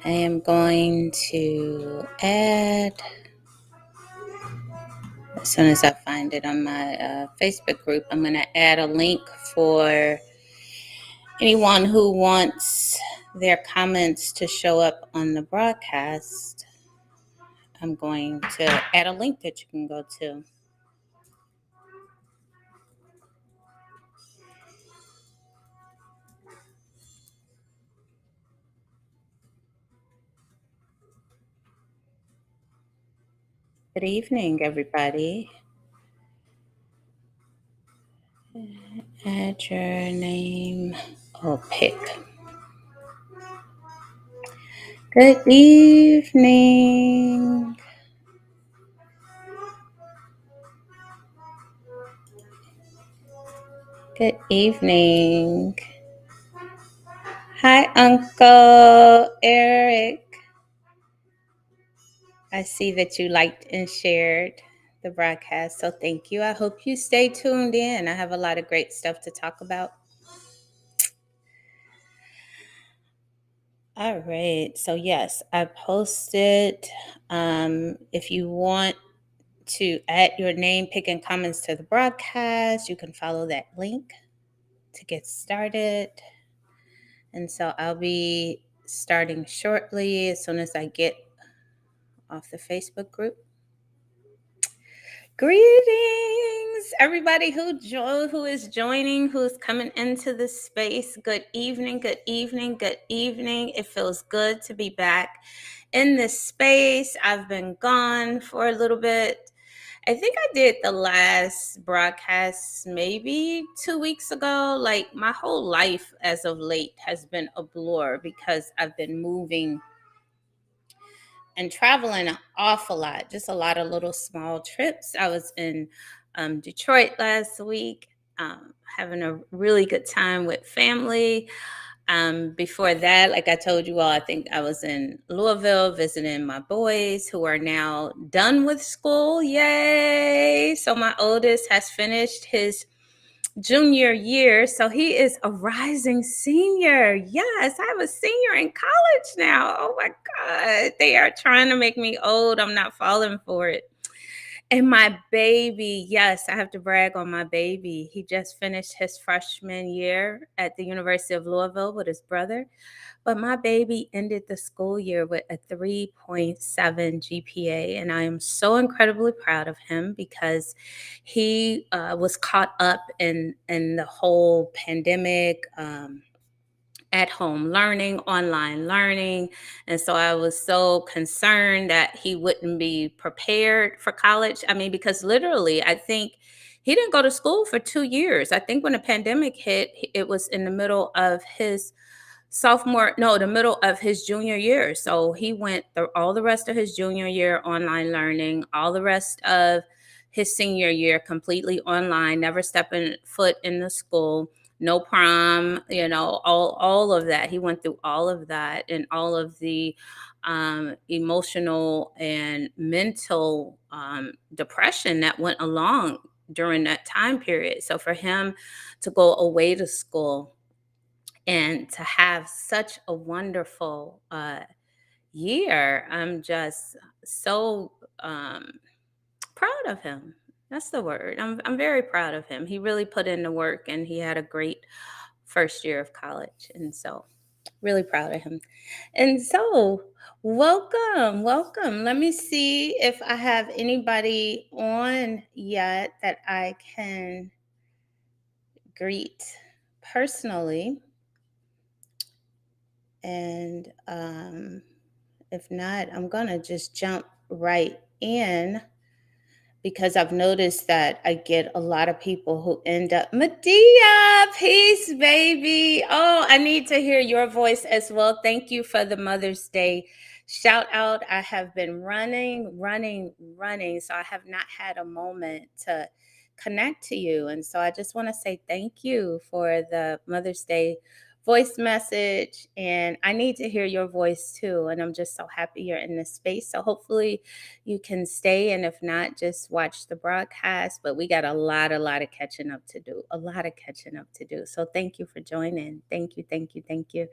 I am going to add, as soon as I find it on my Facebook group, I'm going to add a link for anyone who wants their comments to show up on the broadcast. I'm going to add a link that you can go to. Good evening, everybody. Add your name. Oh, pick. Good evening. Good evening. Hi, Uncle Eric. I see that you liked and shared the broadcast, so thank you. I hope you stay tuned in. I have a lot of great stuff to talk about. All right, so yes, I posted. If you want to add your name, pick, and comments to the broadcast, you can follow that link to get started. And so I'll be starting shortly as soon as I get off the Facebook group. Greetings, everybody who is joining, who's coming into the space. Good evening, good evening, good evening. It feels good to be back in this space. I've been gone for a little bit. I think I did the last broadcast maybe 2 weeks ago. Like my whole life as of late has been a blur because I've been moving and traveling an awful lot, just a lot of little small trips. I was in Detroit last week, having a really good time with family. Before that, like I told you all, I think I was in Louisville visiting my boys who are now done with school. Yay! So my oldest has finished his junior year, so he is a rising senior. Yes, I have a senior in college now. Oh my God, they are trying to make me old. I'm not falling for it. And my baby, yes, I have to brag on my baby. He just finished his freshman year at the University of Louisville with his brother. But my baby ended the school year with a 3.7 GPA. And I am so incredibly proud of him because he was caught up in the whole pandemic. At home learning, online learning. And so I was so concerned that he wouldn't be prepared for college. I mean, because literally, I think he didn't go to school for 2 years. I think when the pandemic hit, it was in the middle of his the middle of his junior year. So he went through all the rest of his junior year online learning, all the rest of his senior year completely online, never stepping foot in the school, no prom, all of that. He went through all of that and all of the emotional and mental depression that went along during that time period. So for him to go away to school and to have such a wonderful year, I'm just so proud of him. That's the word. I'm very proud of him. He really put in the work and he had a great first year of college. And so really proud of him. And so welcome, welcome. Let me see if I have anybody on yet that I can greet personally. And if not, I'm going to just jump right in because I've noticed that I get a lot of people who end up, Medea, peace, baby. Oh, I need to hear your voice as well. Thank you for the Mother's Day shout out. I have been running. So I have not had a moment to connect to you. And so I just want to say thank you for the Mother's Day voice message, and I need to hear your voice too. And I'm just so happy you're in this space. So hopefully you can stay, and if not, just watch the broadcast. But we got a lot of catching up to do, a lot of catching up to do. So thank you for joining. Thank you, thank you, thank you.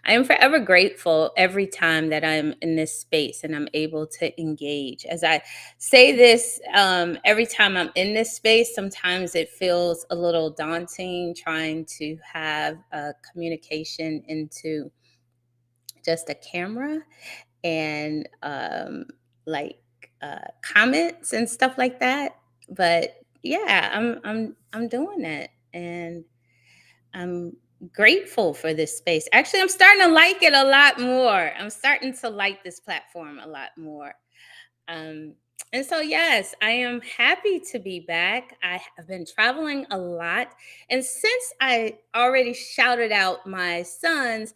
I am forever grateful every time that I'm in this space and I'm able to engage. As I say this, every time I'm in this space, sometimes it feels a little daunting trying to have a communication into just a camera and like comments and stuff like that. But yeah, I'm doing it, and I'm grateful for this space. Actually, I'm starting to like it a lot more. I'm starting to like this platform a lot more. Um, and so, yes, I am happy to be back. I have been traveling a lot. And since I already shouted out my sons,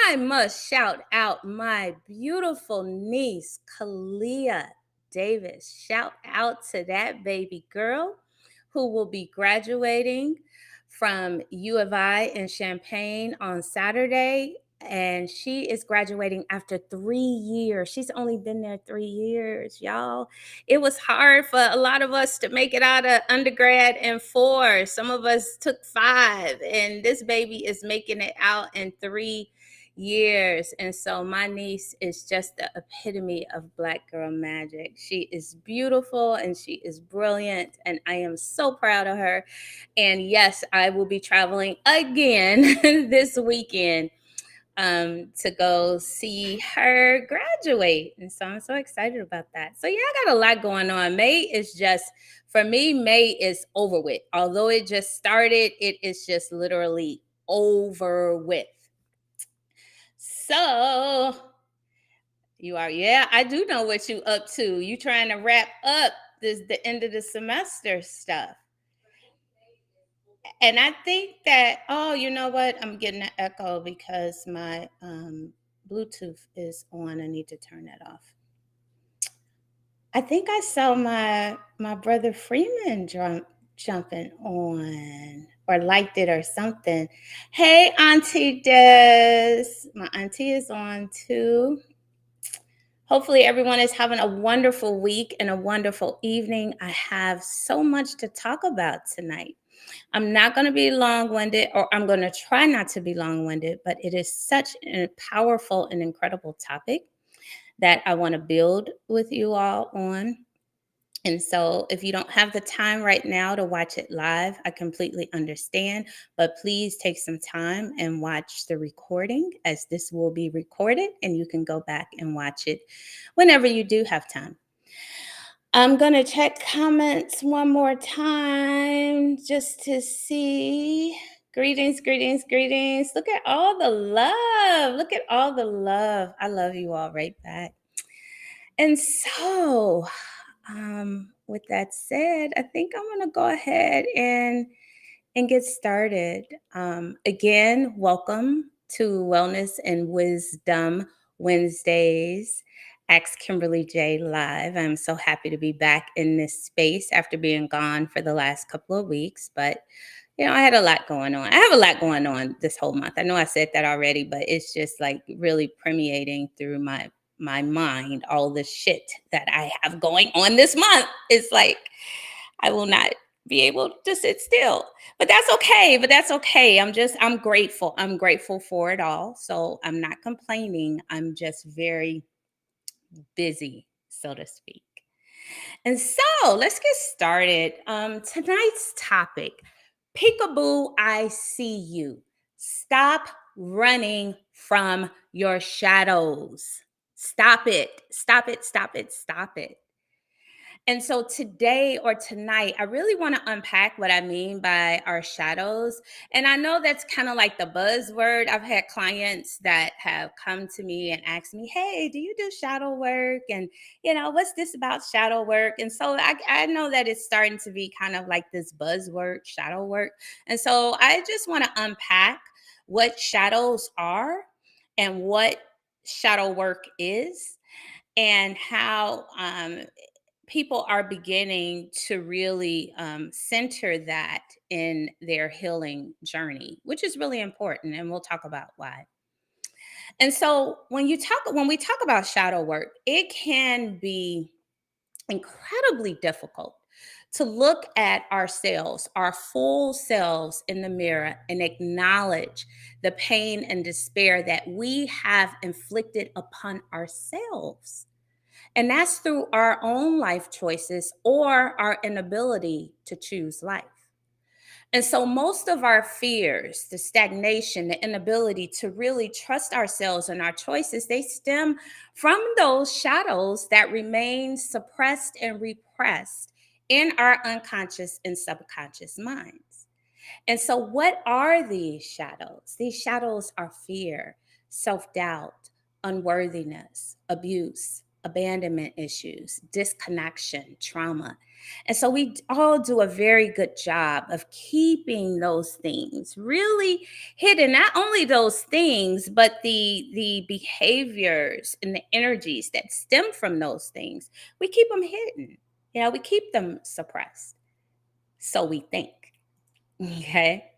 I must shout out my beautiful niece, Kalia Davis. Shout out to that baby girl who will be graduating from U of I in Champaign on Saturday, and she is graduating after 3 years. She's only been there 3 years, y'all. It was hard for a lot of us to make it out of undergrad in 4. Some of us took 5, and this baby is making it out in 3 years. And so my niece is just the epitome of Black girl magic. She is beautiful and she is brilliant, and I am so proud of her. And yes, I will be traveling again this weekend to go see her graduate. And so I'm so excited about that. So yeah, I got a lot going on. May is just, for me, May is over with. Although it just started, it is just literally over with. So you are, yeah, I do know what you up to. You trying to wrap up the end of the semester stuff. And I think that, oh, you know what? I'm getting an echo because my Bluetooth is on. I need to turn that off. I think I saw my brother Freeman jumping on or liked it or something. Hey, Auntie Des. My auntie is on too. Hopefully, everyone is having a wonderful week and a wonderful evening. I have so much to talk about tonight. I'm not going to be long winded, or I'm going to try not to be long winded, but it is such a powerful and incredible topic that I want to build with you all on. And so, if you don't have the time right now to watch it live, I completely understand. But please take some time and watch the recording, as this will be recorded and you can go back and watch it whenever you do have time. I'm going to check comments one more time just to see. Greetings, greetings, greetings. Look at all the love. Look at all the love. I love you all right back. And so, with that said, I think I'm going to go ahead and get started. Again, welcome to Wellness and Wisdom Wednesdays. Ask Kimberly J Live. I'm so happy to be back in this space after being gone for the last couple of weeks. But, I had a lot going on. I have a lot going on this whole month. I know I said that already, but it's just like really permeating through my mind, all the shit that I have going on this month. It's like I will not be able to sit still. But that's okay. But that's okay. I'm grateful. I'm grateful for it all. So I'm not complaining. I'm just very busy, so to speak. And so let's get started. Tonight's topic, Peekaboo, I see you. Stop running from your shadows. Stop it. Stop it. Stop it. Stop it. And so today or tonight, I really want to unpack what I mean by our shadows. And I know that's kind of like the buzzword. I've had clients that have come to me and asked me, hey, do you do shadow work? And, what's this about shadow work? And so I know that it's starting to be kind of like this buzzword, shadow work. And so I just want to unpack what shadows are and what shadow work is, and how people are beginning to really center that in their healing journey, which is really important, and we'll talk about why. And so when we talk about shadow work, it can be incredibly difficult to look at ourselves, our full selves in the mirror, and acknowledge the pain and despair that we have inflicted upon ourselves. And that's through our own life choices or our inability to choose life. And so, most of our fears, the stagnation, the inability to really trust ourselves and our choices, they stem from those shadows that remain suppressed and repressed in our unconscious and subconscious minds. And so, what are these shadows? These shadows are fear, self doubt, unworthiness, abuse, abandonment issues, disconnection, trauma. And so, we all do a very good job of keeping those things really hidden. Not only those things, but the behaviors and the energies that stem from those things. We keep them hidden. We keep them suppressed. So we think. Okay.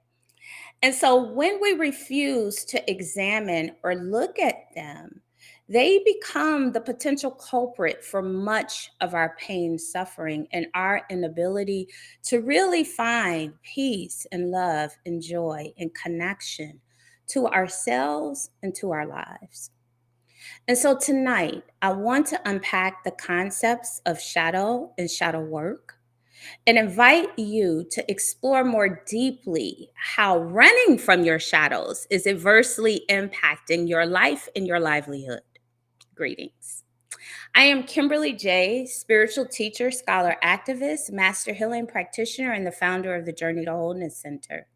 And so when we refuse to examine or look at them, they become the potential culprit for much of our pain, suffering, and our inability to really find peace and love and joy and connection to ourselves and to our lives. And so tonight, I want to unpack the concepts of shadow and shadow work and invite you to explore more deeply how running from your shadows is adversely impacting your life and your livelihood. Greetings. I am Kimberly J., spiritual teacher, scholar, activist, master healing practitioner, and the founder of the Journey to Wholeness Center.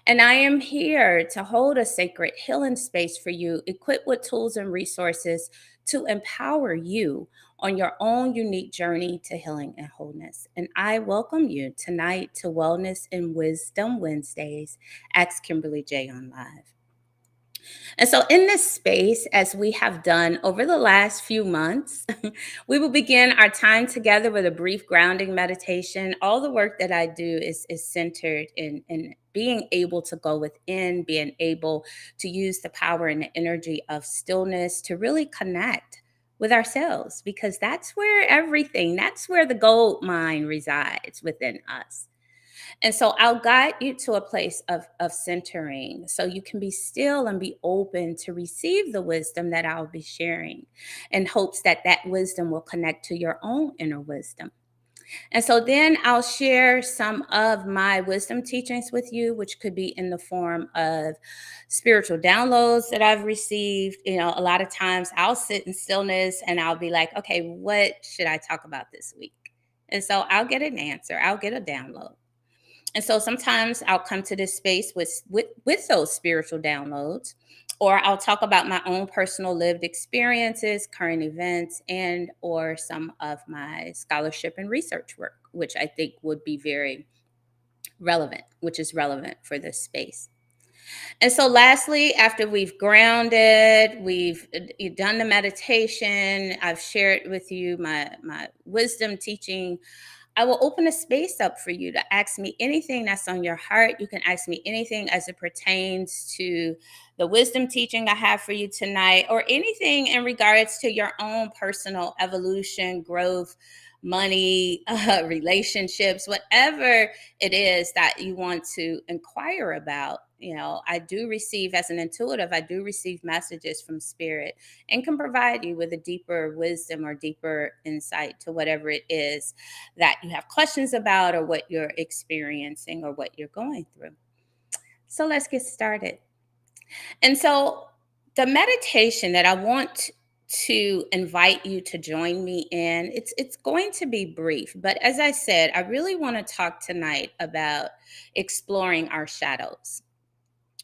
And I am here to hold a sacred healing space for you, equipped with tools and resources to empower you on your own unique journey to healing and wholeness. And I welcome you tonight to Wellness and Wisdom Wednesdays. Ask Kimberly J on Live. And so, in this space, as we have done over the last few months, we will begin our time together with a brief grounding meditation. All the work that I do is centered in being able to go within, being able to use the power and the energy of stillness to really connect with ourselves, because that's where that's where the gold mine resides within us. And so I'll guide you to a place of centering so you can be still and be open to receive the wisdom that I'll be sharing in hopes that that wisdom will connect to your own inner wisdom. And so then I'll share some of my wisdom teachings with you, which could be in the form of spiritual downloads that I've received. A lot of times I'll sit in stillness and I'll be like, okay, what should I talk about this week? And so I'll get an answer, I'll get a download. And so sometimes I'll come to this space with those spiritual downloads, or I'll talk about my own personal lived experiences, current events, and or some of my scholarship and research work, which I think would be very relevant, which is relevant for this space. And so lastly, after we've grounded, we've done the meditation, I've shared with you my wisdom teaching, I will open a space up for you to ask me anything that's on your heart. You can ask me anything as it pertains to the wisdom teaching I have for you tonight, or anything in regards to your own personal evolution, growth, money, relationships, whatever it is that you want to inquire about. I do receive, as an intuitive, I do receive messages from spirit and can provide you with a deeper wisdom or deeper insight to whatever it is that you have questions about, or what you're experiencing, or what you're going through. So let's get started. And so the meditation that I want to invite you to join me in, it's going to be brief, but as I said, I really want to talk tonight about exploring our shadows.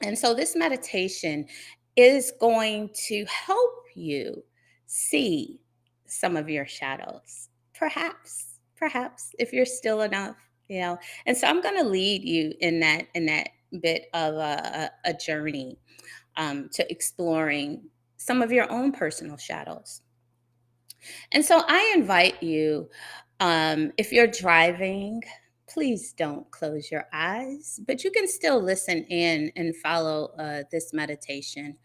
And so this meditation is going to help you see some of your shadows, perhaps if you're still enough. And so I'm going to lead you in that bit of a journey to exploring some of your own personal shadows. And so I invite you If you're driving, please don't close your eyes, but you can still listen in and follow this meditation.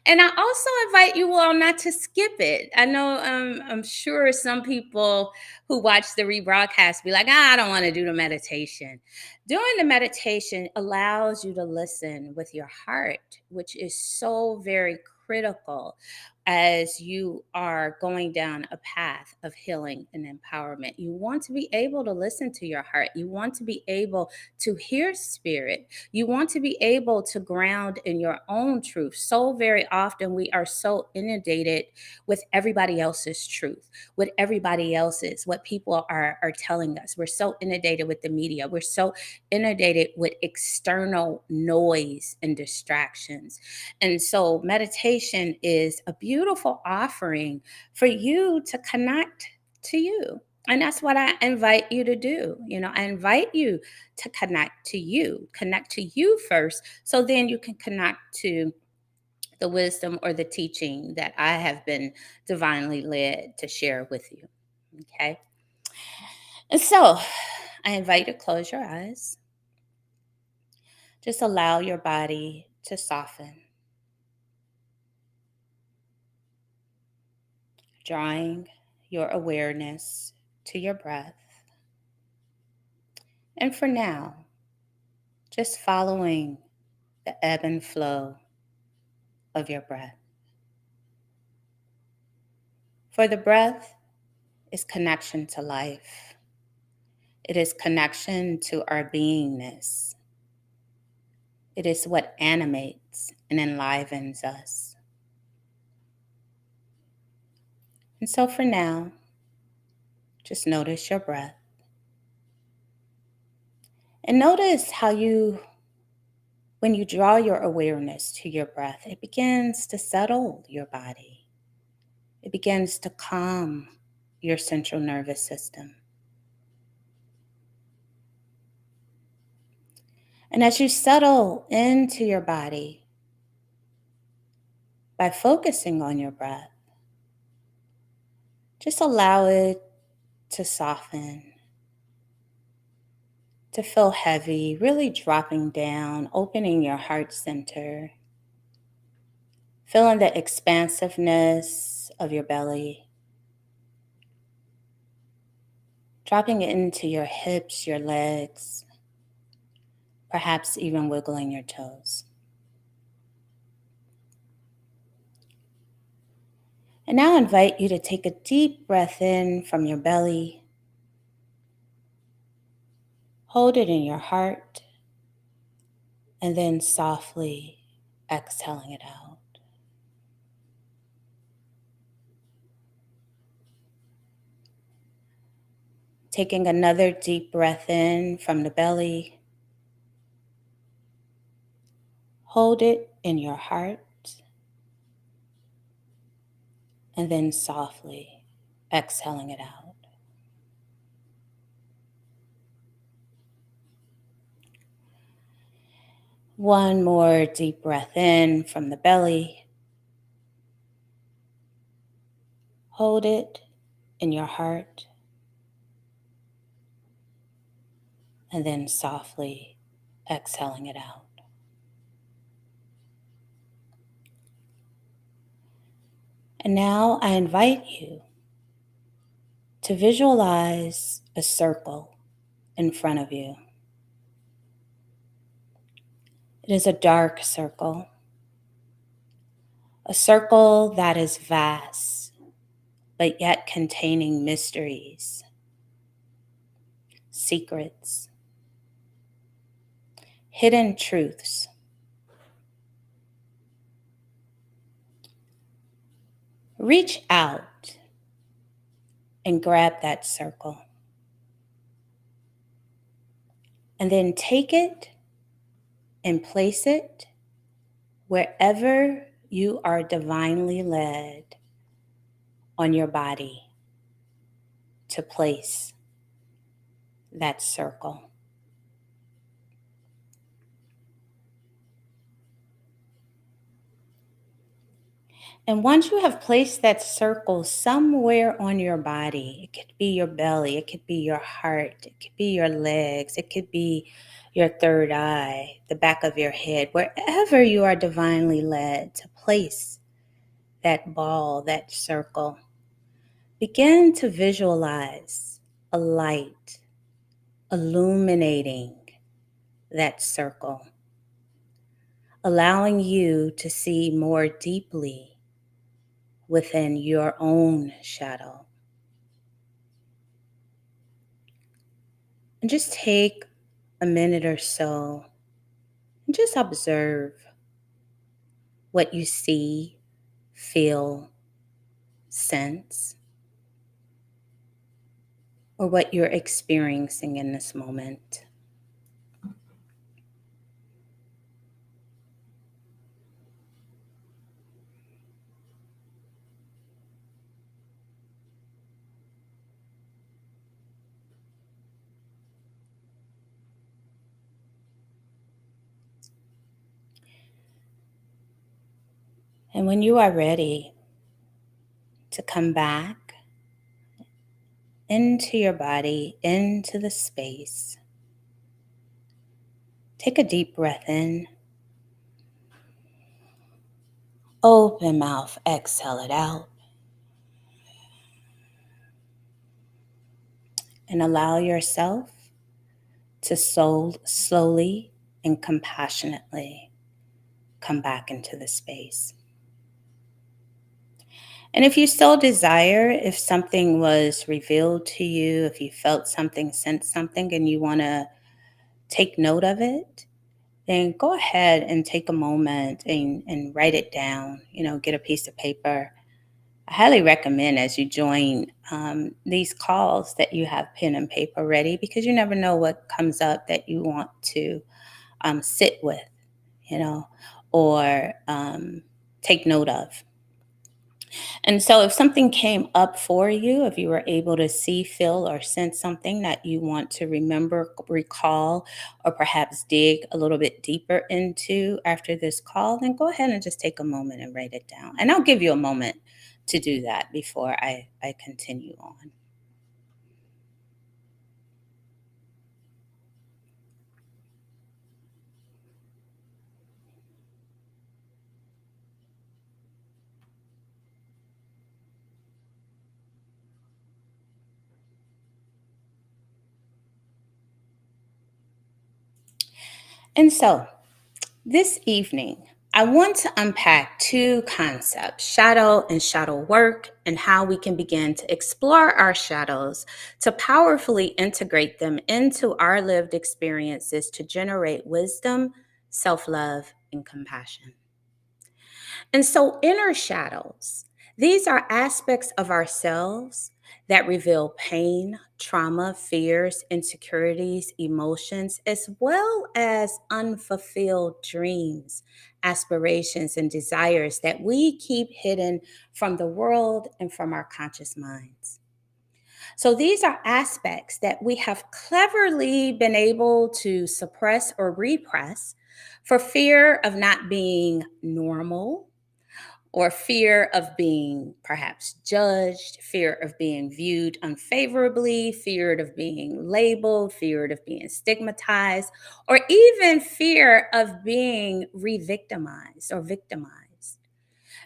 And I also invite you all not to skip it. I know I'm sure some people who watch the rebroadcast be like, I don't want to do the meditation. Doing the meditation allows you to listen with your heart, which is so very critical as you are going down a path of healing and empowerment. You want to be able to listen to your heart. You want to be able to hear spirit. You want to be able to ground in your own truth. So very often we are so inundated with everybody else's truth, with everybody else's, what people are telling us. We're so inundated with the media. We're so inundated with external noise and distractions. And so meditation is a beautiful offering for you to connect to you. And that's what I invite you to do. I invite you to connect to you first, so then you can connect to the wisdom or the teaching that I have been divinely led to share with you. Okay. And so I invite you to close your eyes. Just allow your body to soften, drawing your awareness to your breath. And for now, just following the ebb and flow of your breath. For the breath is connection to life. It is connection to our beingness. It is what animates and enlivens us. And so for now, just notice your breath. And notice how when you draw your awareness to your breath, it begins to settle your body. It begins to calm your central nervous system. And as you settle into your body by focusing on your breath, just allow it to soften, to feel heavy, really dropping down, opening your heart center, feeling the expansiveness of your belly, dropping it into your hips, your legs, perhaps even wiggling your toes. And now I invite you to take a deep breath in from your belly. Hold it in your heart, and then softly exhaling it out. Taking another deep breath in from the belly. Hold it in your heart, and then softly exhaling it out. One more deep breath in from the belly. Hold it in your heart, and then softly exhaling it out. And now I invite you to visualize a circle in front of you. It is a dark circle, a circle that is vast, but yet containing mysteries, secrets, hidden truths. Reach out and grab that circle, and then take it and place it wherever you are divinely led on your body to place that circle. And once you have placed that circle somewhere on your body, it could be your belly, it could be your heart, it could be your legs, it could be your third eye, the back of your head, wherever you are divinely led to place that ball, that circle, begin to visualize a light illuminating that circle, allowing you to see more deeply within your own shadow. And just take a minute or so and just observe what you see, feel, sense, or what you're experiencing in this moment. And when you are ready to come back into your body, into the space, take a deep breath in, open mouth, exhale it out, and allow yourself to slowly and compassionately come back into the space. And if you still desire, if something was revealed to you, if you felt something, sensed something, and you want to take note of it, then go ahead and take a moment and write it down. Get a piece of paper. I highly recommend as you join these calls that you have pen and paper ready, because you never know what comes up that you want to sit with, or take note of. And so if something came up for you, if you were able to see, feel, or sense something that you want to remember, recall, or perhaps dig a little bit deeper into after this call, then go ahead and just take a moment and write it down. And I'll give you a moment to do that before I continue on. And so this evening, I want to unpack two concepts, shadow and shadow work, and how we can begin to explore our shadows to powerfully integrate them into our lived experiences to generate wisdom, self-love, and compassion. And so, inner shadows, these are aspects of ourselves that reveal pain, trauma, fears, insecurities, emotions, as well as unfulfilled dreams, aspirations, and desires that we keep hidden from the world and from our conscious minds. So, these are aspects that we have cleverly been able to suppress or repress for fear of not being normal, or fear of being perhaps judged, fear of being viewed unfavorably, feared of being labeled, feared of being stigmatized, or even fear of being re-victimized or victimized.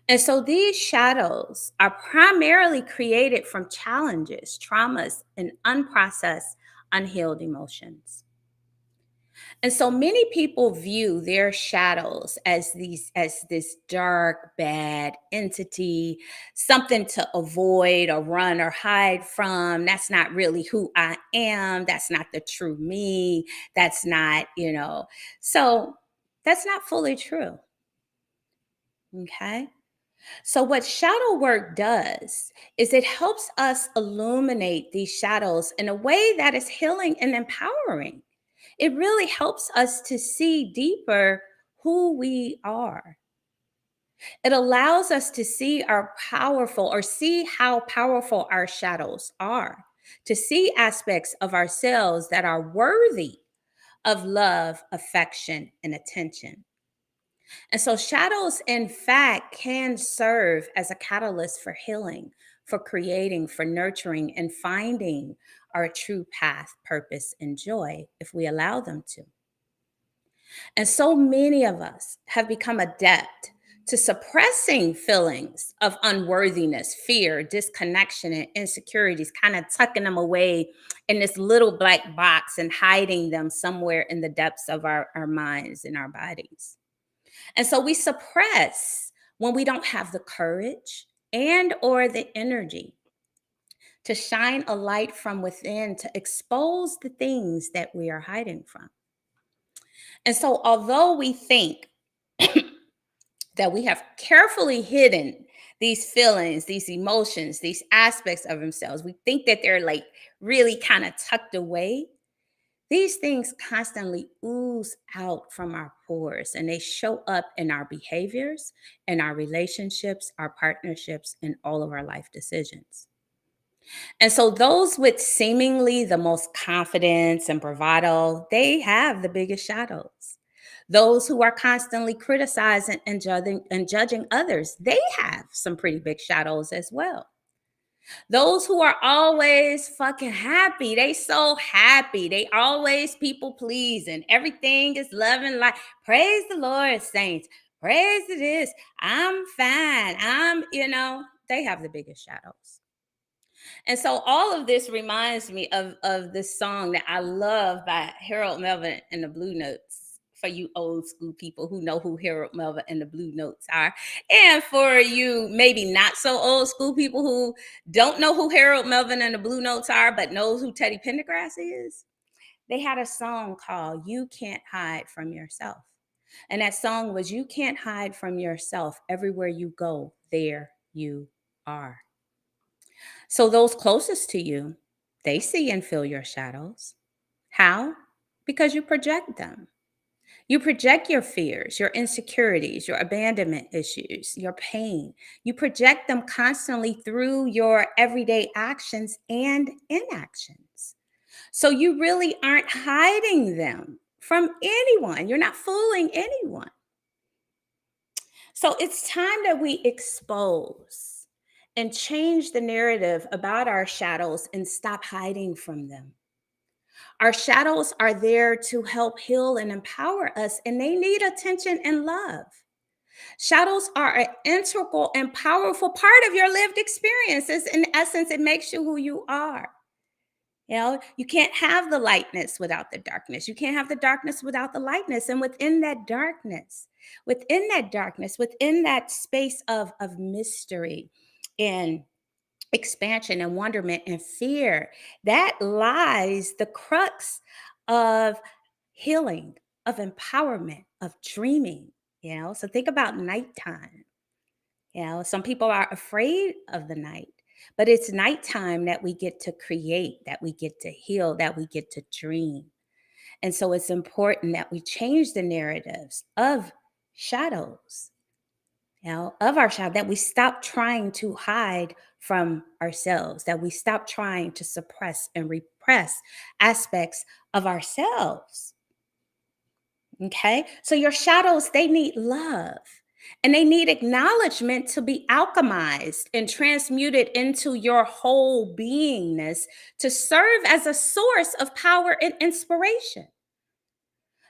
And so these shadows are primarily created from challenges, traumas, and unprocessed, unhealed emotions. And so many people view their shadows as this dark, bad entity, something to avoid or run or hide from. That's not really who I am. That's not the true me. That's not. So that's not fully true. Okay. So, what shadow work does is it helps us illuminate these shadows in a way that is healing and empowering. It really helps us to see deeper who we are. It allows us to see our powerful or see how powerful our shadows are, to see aspects of ourselves that are worthy of love, affection, and attention. And so shadows, in fact, can serve as a catalyst for healing, for creating, for nurturing, and finding our true path, purpose, and joy if we allow them to. And so many of us have become adept to suppressing feelings of unworthiness, fear, disconnection, and insecurities, kind of tucking them away in this little black box and hiding them somewhere in the depths of our minds and our bodies. And so we suppress when we don't have the courage and or the energy to shine a light from within to expose the things that we are hiding from. And so although we think that we have carefully hidden these feelings, these emotions, these aspects of themselves, we think that they're like really kind of tucked away. These things constantly ooze out from our pores and they show up in our behaviors, in our relationships, our partnerships, and all of our life decisions. And so those with seemingly the most confidence and bravado, they have the biggest shadows. Those who are constantly criticizing and judging others, they have some pretty big shadows as well. Those who are always fucking happy, they so happy. They always people pleasing. Everything is love and light. Praise the Lord, saints. Praise it is. I'm fine. They have the biggest shadows. And so all of this reminds me of this song that I love by Harold Melvin and the Blue Notes. For you old school people who know who Harold Melvin and the Blue Notes are. And for you maybe not so old school people who don't know who Harold Melvin and the Blue Notes are, but knows who Teddy Pendergrass is, they had a song called You Can't Hide from Yourself. And that song was You Can't Hide from Yourself. Everywhere you go, there you are. So those closest to you, they see and feel your shadows. How? Because you project them. You project your fears, your insecurities, your abandonment issues, your pain. You project them constantly through your everyday actions and inactions. So you really aren't hiding them from anyone. You're not fooling anyone. So it's time that we expose and change the narrative about our shadows and stop hiding from them. Our shadows are there to help heal and empower us, and they need attention and love. Shadows are an integral and powerful part of your lived experiences. In essence, it makes you who you are. You can't have the lightness without the darkness. You can't have the darkness without the lightness. And within that space of mystery and expansion and wonderment and fear, that lies the crux of healing, of empowerment, of dreaming. So think about nighttime. Some people are afraid of the night, but it's nighttime that we get to create, that we get to heal, that we get to dream. And so it's important that we change the narratives of shadows, of our shadow, that we stop trying to hide from ourselves, that we stop trying to suppress and repress aspects of ourselves. Okay. So your shadows, they need love and they need acknowledgement to be alchemized and transmuted into your whole beingness to serve as a source of power and inspiration.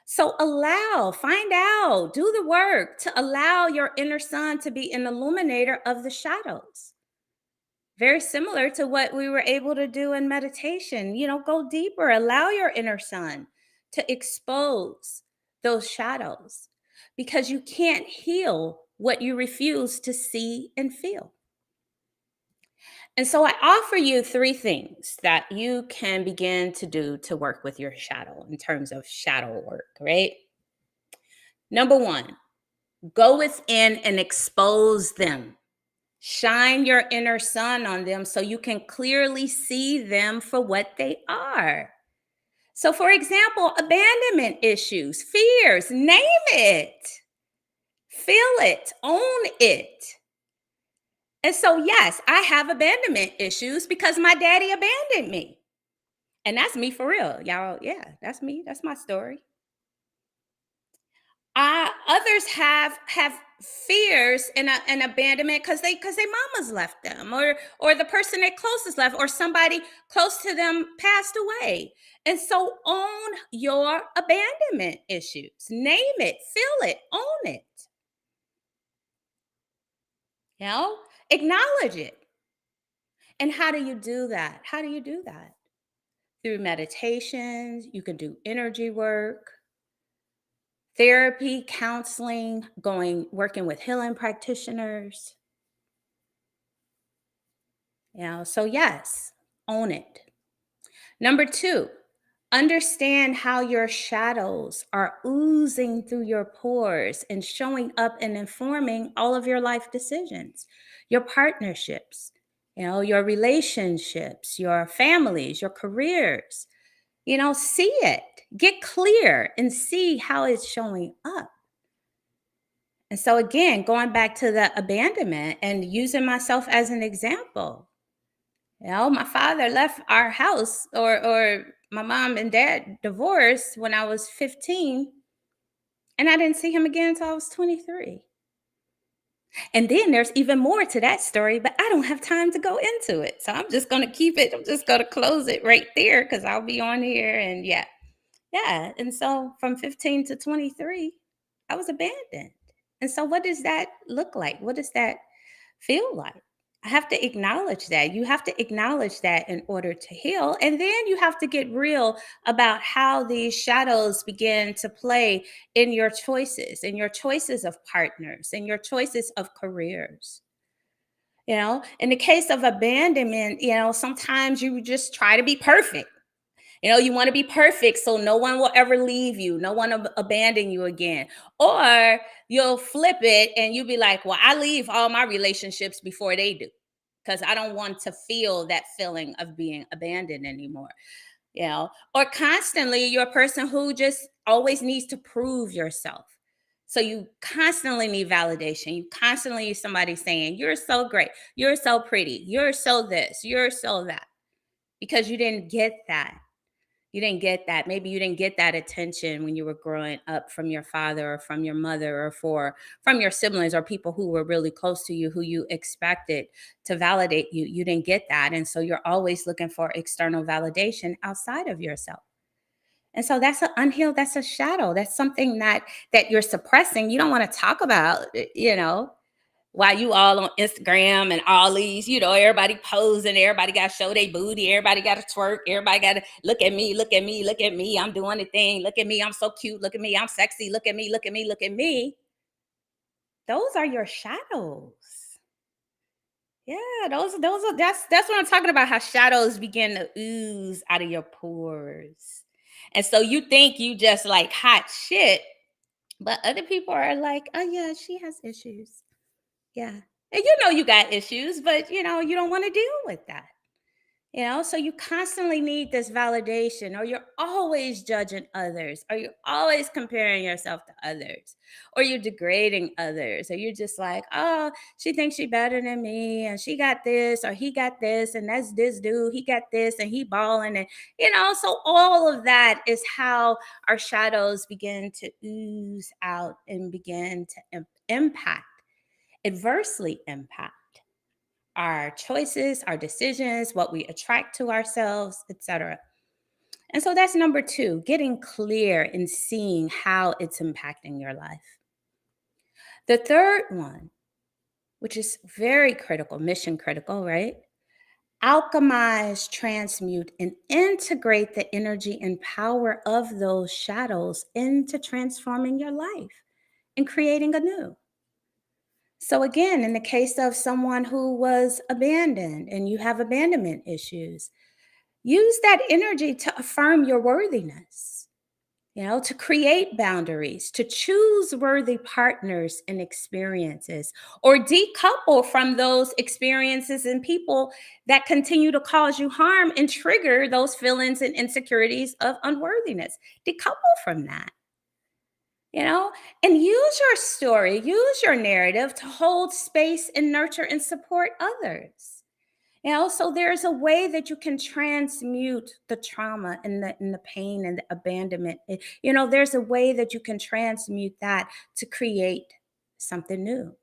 So find out, do the work to allow your inner sun to be an illuminator of the shadows. Very similar to what we were able to do in meditation. Go deeper, allow your inner sun to expose those shadows because you can't heal what you refuse to see and feel. And so I offer you 3 things that you can begin to do to work with your shadow in terms of shadow work, right? Number 1, go within and expose them. Shine your inner sun on them so you can clearly see them for what they are. So, for example, abandonment issues, fears, name it, feel it, own it. And so, yes, I have abandonment issues because my daddy abandoned me. And that's me for real, y'all. Yeah, that's me. That's my story. I Others have fears and abandonment because they mamas left them, or the person they closest left, or somebody close to them passed away. And so own your abandonment issues. Name it, feel it, own it. You know, acknowledge it. And how do you do that? How do you do that? Through meditations, you can do energy work, therapy, counseling, working with healing practitioners. So yes, own it. Number two, understand how your shadows are oozing through your pores and showing up and informing all of your life decisions, your partnerships, your relationships, your families, your careers. See it, get clear and see how it's showing up. And so, again, going back to the abandonment and using myself as an example, my father left our house, or my mom and dad divorced when I was 15, and I didn't see him again until I was 23. And then there's even more to that story, but I don't have time to go into it. So I'm just going to keep it. I'm just going to close it right there because I'll be on here. And yeah. And so from 15 to 23, I was abandoned. And so what does that look like? What does that feel like? I have to acknowledge that. You have to acknowledge that in order to heal. And then you have to get real about how these shadows begin to play in your choices of partners, in your choices of careers. In the case of abandonment, sometimes you just try to be perfect. You want to be perfect so no one will ever leave you, no one abandon you again. Or you'll flip it and you'll be like, well, I leave all my relationships before they do because I don't want to feel that feeling of being abandoned anymore. Or constantly you're a person who just always needs to prove yourself. So you constantly need validation. You constantly need somebody saying, you're so great, you're so pretty, you're so this, you're so that, because you didn't get that. You didn't get that. Maybe you didn't get that attention when you were growing up from your father or from your mother or from your siblings or people who were really close to you, who you expected to validate you. You didn't get that. And so you're always looking for external validation outside of yourself. And so that's an unhealed, that's a shadow. That's something that you're suppressing. You don't want to talk about, while you all on Instagram and all these, everybody posing, everybody got to show their booty, everybody got to twerk, everybody got to look at me, look at me, look at me. I'm doing the thing. Look at me. I'm so cute. Look at me. I'm sexy. Look at me, look at me, look at me. Those are your shadows. Yeah, that's what I'm talking about, how shadows begin to ooze out of your pores. And so you think you just like hot shit, but other people are like, oh yeah, she has issues. Yeah. And you got issues, but you don't want to deal with that. So you constantly need this validation, or you're always judging others, or you're always comparing yourself to others, or you're degrading others, or you're just like, oh, she thinks she's better than me, and she got this, or he got this, and that's this dude, he got this, and he balling, and so all of that is how our shadows begin to ooze out and begin to adversely impact our choices, our decisions, what we attract to ourselves, etc. And so that's number two, getting clear and seeing how it's impacting your life. The third one, which is very critical, mission critical, right? Alchemize, transmute, and integrate the energy and power of those shadows into transforming your life and creating anew. So again, in the case of someone who was abandoned and you have abandonment issues, use that energy to affirm your worthiness, to create boundaries, to choose worthy partners and experiences, or decouple from those experiences and people that continue to cause you harm and trigger those feelings and insecurities of unworthiness. Decouple from that. And use your story, use your narrative to hold space and nurture and support others. So there's a way that you can transmute the trauma and the pain and the abandonment. There's a way that you can transmute that to create something new,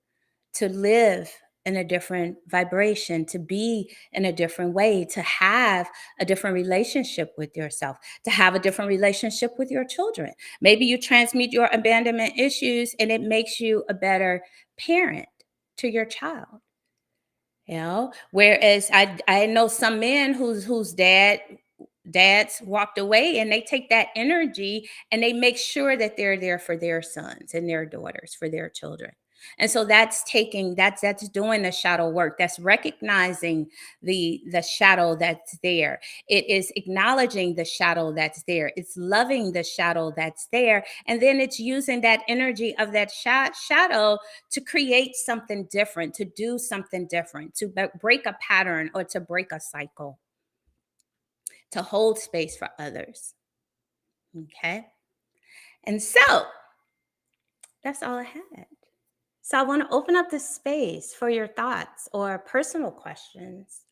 to live in a different vibration, to be in a different way, to have a different relationship with yourself, to have a different relationship with your children. Maybe you transmute your abandonment issues and it makes you a better parent to your child. Whereas I know some men whose dads walked away, and they take that energy and they make sure that they're there for their sons and their daughters, for their children. And so that's doing the shadow work. That's recognizing the shadow that's there. It is acknowledging the shadow that's there. It's loving the shadow that's there. And then it's using that energy of that shadow to create something different, to do something different, to break a pattern or to break a cycle, to hold space for others. Okay. And so that's all I had. So I want to open up the space for your thoughts or personal questions.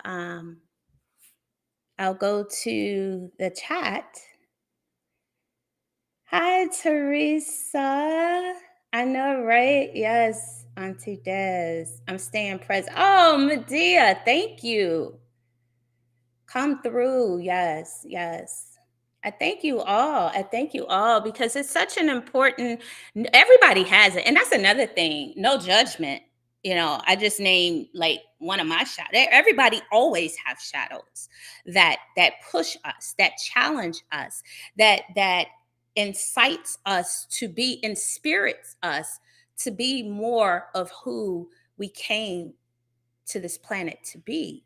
Um, I'll go to the chat. Hi, Teresa. I know, right? Yes, Auntie Des. I'm staying present. Oh, Medea, thank you. Come through. Yes, yes. I thank you all. I thank you all because it's such an important, everybody has it. And that's another thing. No judgment. I just named like one of my shadows. Everybody always have shadows that push us, that challenge us, that incites us to be, inspirits us to be more of who we came to this planet to be.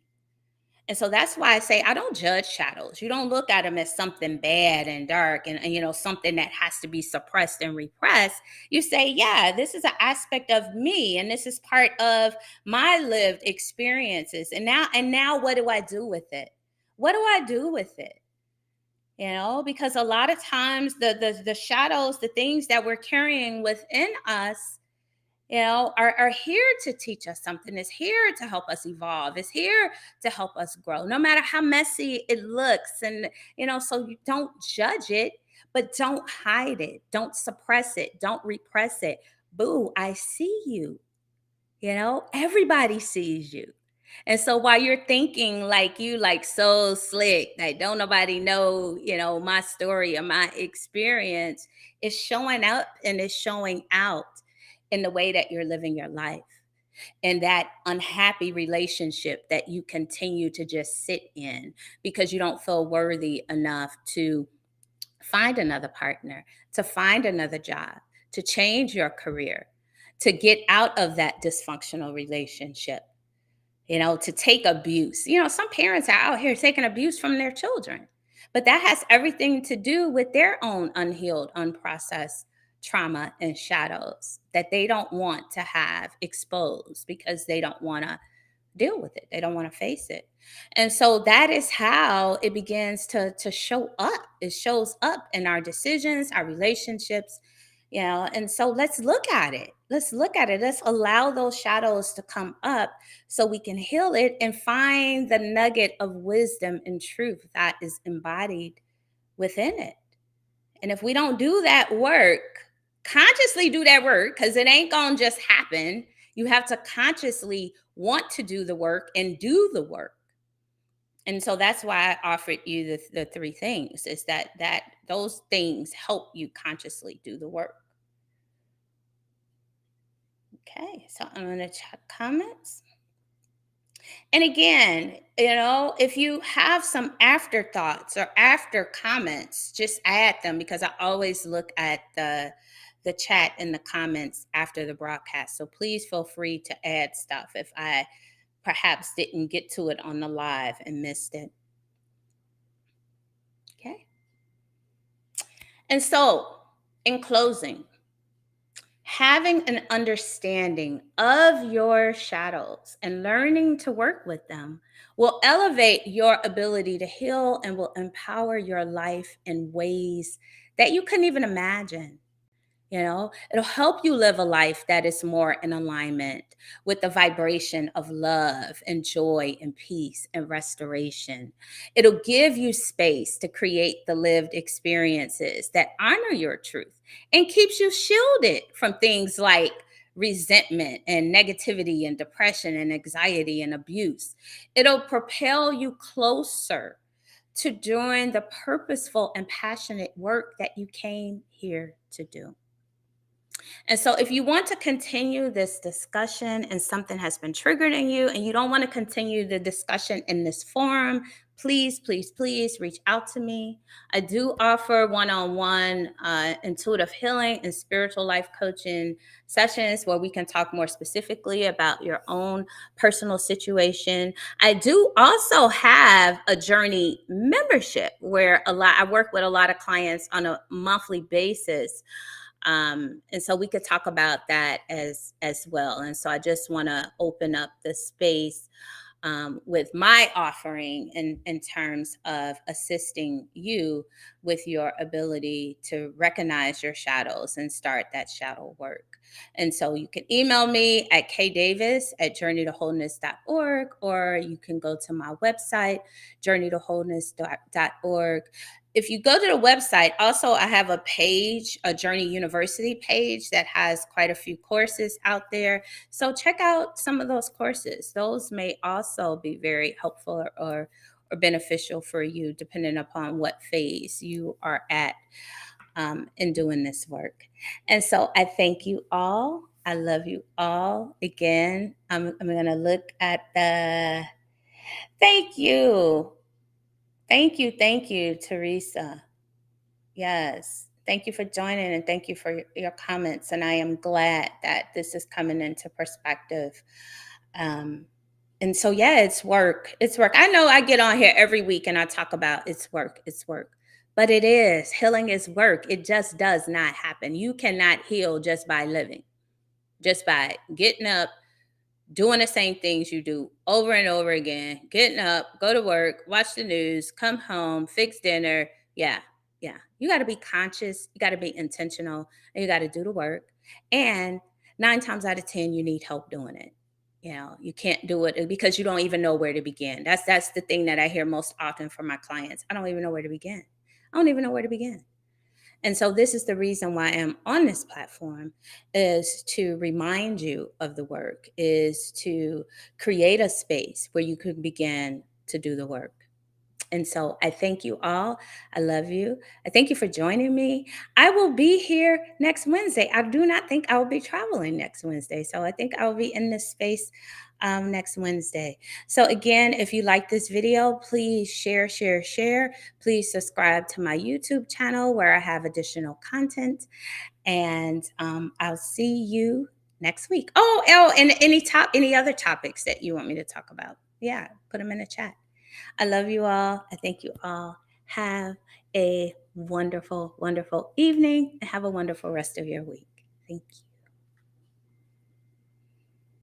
And so that's why I say I don't judge shadows. You don't look at them as something bad and dark and something that has to be suppressed and repressed. You say, yeah, this is an aspect of me and this is part of my lived experiences. And now what do I do with it? What do I do with it? Because a lot of times the shadows, the things that we're carrying within us, are here to teach us something, is here to help us evolve, is here to help us grow, no matter how messy it looks. And, so you don't judge it, but don't hide it. Don't suppress it. Don't repress it. Boo, I see you. Everybody sees you. And so while you're thinking like you like so slick, like don't nobody know, my story or my experience, is showing up and is showing out in the way that you're living your life, and that unhappy relationship that you continue to just sit in because you don't feel worthy enough to find another partner, to find another job, to change your career, to get out of that dysfunctional relationship, to take abuse. Some parents are out here taking abuse from their children, but that has everything to do with their own unhealed, unprocessed trauma and shadows that they don't want to have exposed because they don't want to deal with it. They don't want to face it. And so that is how it begins to show up. It shows up in our decisions, our relationships, and so let's look at it. Let's look at it. Let's allow those shadows to come up so we can heal it and find the nugget of wisdom and truth that is embodied within it. And if we don't do that work, consciously do that work, because it ain't gonna just happen. You have to consciously want to do the work and do the work. And so that's why I offered you the three things, is that those things help you consciously do the work. Okay, so I'm going to check comments. And again, if you have some afterthoughts or after comments, just add them, because I always look at the chat and the comments after the broadcast. So please feel free to add stuff if I perhaps didn't get to it on the live and missed it. Okay. And so, in closing, having an understanding of your shadows and learning to work with them will elevate your ability to heal and will empower your life in ways that you couldn't even imagine. It'll help you live a life that is more in alignment with the vibration of love and joy and peace and restoration. It'll give you space to create the lived experiences that honor your truth and keeps you shielded from things like resentment and negativity and depression and anxiety and abuse. It'll propel you closer to doing the purposeful and passionate work that you came here to do. And so, if you want to continue this discussion and something has been triggered in you and you don't want to continue the discussion in this forum, please, please, please reach out to me. I do offer one on one intuitive healing and spiritual life coaching sessions where we can talk more specifically about your own personal situation. I do also have a journey membership where I work with a lot of clients on a monthly basis, and so we could talk about that as well. And so I just want to open up the space with my offering in terms of assisting you with your ability to recognize your shadows and start that shadow work. And so you can email me at kdavis@journeytowholeness.org, or you can go to my website, journeytowholeness.org. If you go to the website, also I have a page, a Journey University page that has quite a few courses out there. So check out some of those courses. Those may also be very helpful or beneficial for you, depending upon what phase you are at in doing this work. And so I thank you all. I love you all. Again, I'm going to look at the thank you. Thank you, Teresa. Yes. Thank you for joining and thank you for your comments. And I am glad that this is coming into perspective. Um, and so, yeah, it's work. It's work. I know I get on here every week and I talk about it's work. It's work. But it is. Healing is work. It just does not happen. You cannot heal just by living, just by getting up, doing the same things you do over and over again, getting up, go to work, watch the news, come home, fix dinner. Yeah, yeah. You got to be conscious, you got to be intentional, and you got to do the work. And 9 times out of 10, you need help doing it. You can't do it because you don't even know where to begin. That's the thing that I hear most often from my clients. I don't even know where to begin. I don't even know where to begin. And so this is the reason why I'm on this platform, is to remind you of the work, is to create a space where you can begin to do the work. And so I thank you all. I love you. I thank you for joining me. I will be here next Wednesday. I do not think I will be traveling next Wednesday. So I think I will be in this space next Wednesday. So again, if you like this video, please share, share, share. Please subscribe to my YouTube channel where I have additional content. And I'll see you next week. And any other topics that you want me to talk about, yeah, put them in the chat. I love you all. I thank you all. Have a wonderful, wonderful evening and have a wonderful rest of your week. Thank you.